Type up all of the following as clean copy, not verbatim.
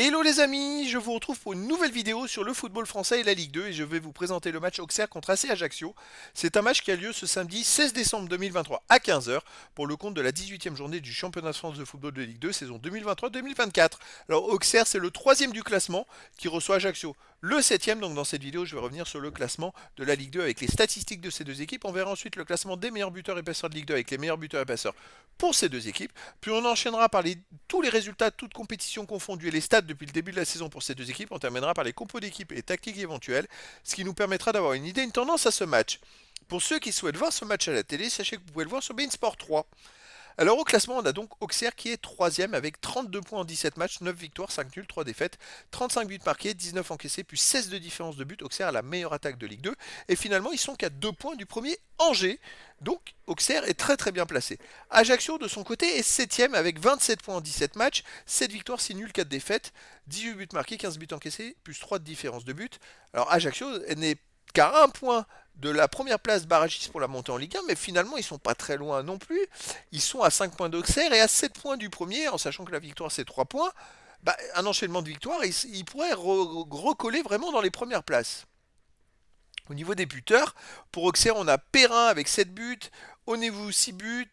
Hello les amis, je vous retrouve pour une nouvelle vidéo sur le football français et la Ligue 2 et je vais vous présenter le match Auxerre contre AC Ajaccio. C'est un match qui a lieu ce samedi 16 décembre 2023 à 15 heures pour le compte de la 18e journée du championnat de France de football de Ligue 2 saison 2023-2024. Alors Auxerre c'est le troisième du classement qui reçoit Ajaccio le septième, donc dans cette vidéo je vais revenir sur le classement de la Ligue 2 avec les statistiques de ces deux équipes. On verra ensuite le classement des meilleurs buteurs et passeurs de Ligue 2 avec les meilleurs buteurs et passeurs pour ces deux équipes. Puis on enchaînera par tous les résultats, toutes compétitions confondues et les stats depuis le début de la saison pour ces deux équipes. On terminera par les compos d'équipes et tactiques éventuelles, ce qui nous permettra d'avoir une idée, une tendance à ce match. Pour ceux qui souhaitent voir ce match à la télé, sachez que vous pouvez le voir sur Bein Sport 3. Alors au classement, on a donc Auxerre qui est troisième avec 32 points en 17 matchs, 9 victoires, 5 nuls, 3 défaites, 35 buts marqués, 19 encaissés, plus 16 de différence de but. Auxerre a la meilleure attaque de Ligue 2. Et finalement, ils sont qu'à 2 points du premier Angers. Donc Auxerre est très très bien placé. Ajaccio de son côté est septième avec 27 points en 17 matchs, 7 victoires, 6 nuls, 4 défaites, 18 buts marqués, 15 buts encaissés, plus 3 de différence de but. Alors Ajaccio n'est qu'à un point de la première place barragiste pour la montée en Ligue 1, mais finalement ils sont pas très loin non plus. Ils sont à 5 points d'Auxerre et à 7 points du premier, en sachant que la victoire c'est 3 points. Bah, un enchaînement de victoires, ils pourraient recoller vraiment dans les premières places. Au niveau des buteurs, pour Auxerre, on a Perrin avec 7 buts, Onevou 6 buts,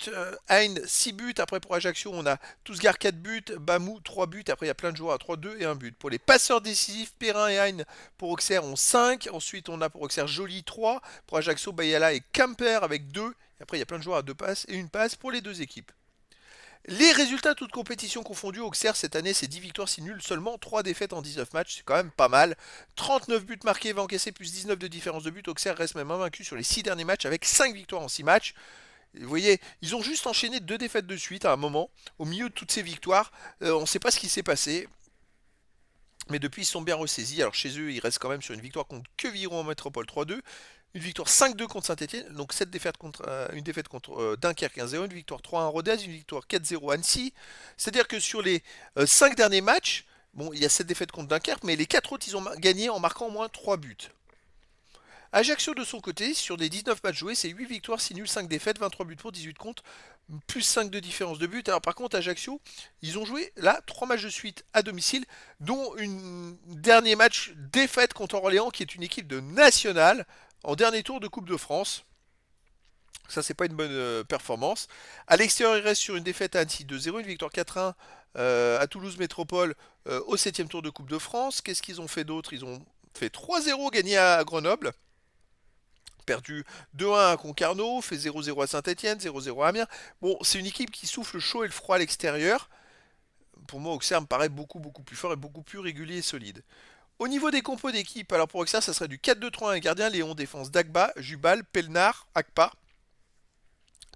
Hein 6 buts. Après pour Ajaccio, on a Tousgar 4 buts, Bamou 3 buts. Après il y a plein de joueurs à 3, 2 et 1 but. Pour les passeurs décisifs, Perrin et Hein pour Auxerre ont 5. Ensuite on a pour Auxerre Joly 3. Pour Ajaccio, Bayala et Camper avec 2. Et après il y a plein de joueurs à 2 passes et une passe pour les deux équipes. Les résultats, toutes compétitions confondues, Auxerre cette année, c'est 10 victoires, 6 nuls, seulement 3 défaites en 19 matchs, c'est quand même pas mal. 39 buts marqués, 20 encaissés, plus 19 de différence de but. Auxerre reste même invaincu sur les 6 derniers matchs avec 5 victoires en 6 matchs. Vous voyez, ils ont juste enchaîné 2 défaites de suite à un moment, au milieu de toutes ces victoires. On ne sait pas ce qui s'est passé. Mais depuis, ils sont bien ressaisis. Alors chez eux, ils restent quand même sur une victoire contre Queviron en métropole 3-2. Une victoire 5-2 contre Saint-Etienne, donc 7 défaites contre, une défaite contre Dunkerque 1-0, une victoire 3-1 Rodez, une victoire 4-0 Annecy. C'est-à-dire que sur les 5 derniers matchs, bon, il y a 7 défaites contre Dunkerque, mais les 4 autres, ils ont gagné en marquant au moins 3 buts. Ajaccio de son côté, sur les 19 matchs joués, c'est 8 victoires, 6 nuls, 5 défaites, 23 buts pour, 18 contre, plus 5 de différence de but. Alors par contre, Ajaccio, ils ont joué là 3 matchs de suite à domicile, dont une dernier match défaite contre Orléans, qui est une équipe de nationale, en dernier tour de Coupe de France. Ça, c'est pas une bonne performance. À l'extérieur, il reste sur une défaite à Annecy 2-0, une victoire 4-1 à Toulouse Métropole au 7e tour de Coupe de France. Qu'est-ce qu'ils ont fait d'autre? Ils ont fait 3-0 gagné à Grenoble, perdu 2-1 à Concarneau, fait 0-0 à Saint-Etienne, 0-0 à Amiens. Bon, c'est une équipe qui souffle le chaud et le froid à l'extérieur. Pour moi, Auxerre me paraît beaucoup plus fort et beaucoup plus régulier et solide. Au niveau des compos d'équipe, alors pour Auxerre, ça serait du 4-2-3-1 et gardien Léon, défense Dagba, Jubal, Pelnar, Akpa.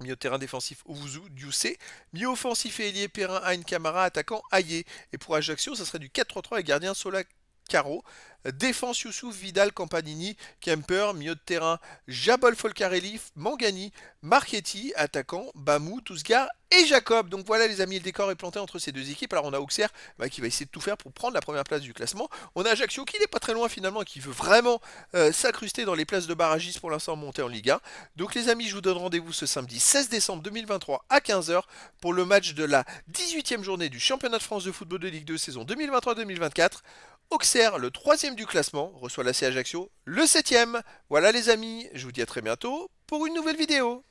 Milieu de terrain défensif Ouvuzou, Dioussé. Milieu offensif et ailier Perrin, Hein, Camara, attaquant Aillé. Et pour Ajaccio, ça serait du 4-3-3 et gardien Sola Caro. Défense Youssouf, Vidal, Campanini, Kemper, milieu de terrain Jabol Folcarelli, Mangani, Marchetti, attaquant Bamou, Tousgar et Jacob. Donc voilà les amis, le décor est planté entre ces deux équipes. Alors on a Auxerre qui va essayer de tout faire pour prendre la première place du classement. On a Ajaccio qui n'est pas très loin finalement et qui veut vraiment s'incruster dans les places de barragistes pour l'instant montée en Ligue 1. Donc les amis, je vous donne rendez-vous ce samedi 16 décembre 2023 à 15 heures pour le match de la 18e journée du championnat de France de football de Ligue 2 saison 2023-2024. Auxerre, le troisième du classement, reçoit l'AC Ajaccio, le septième. Voilà les amis, je vous dis à très bientôt pour une nouvelle vidéo.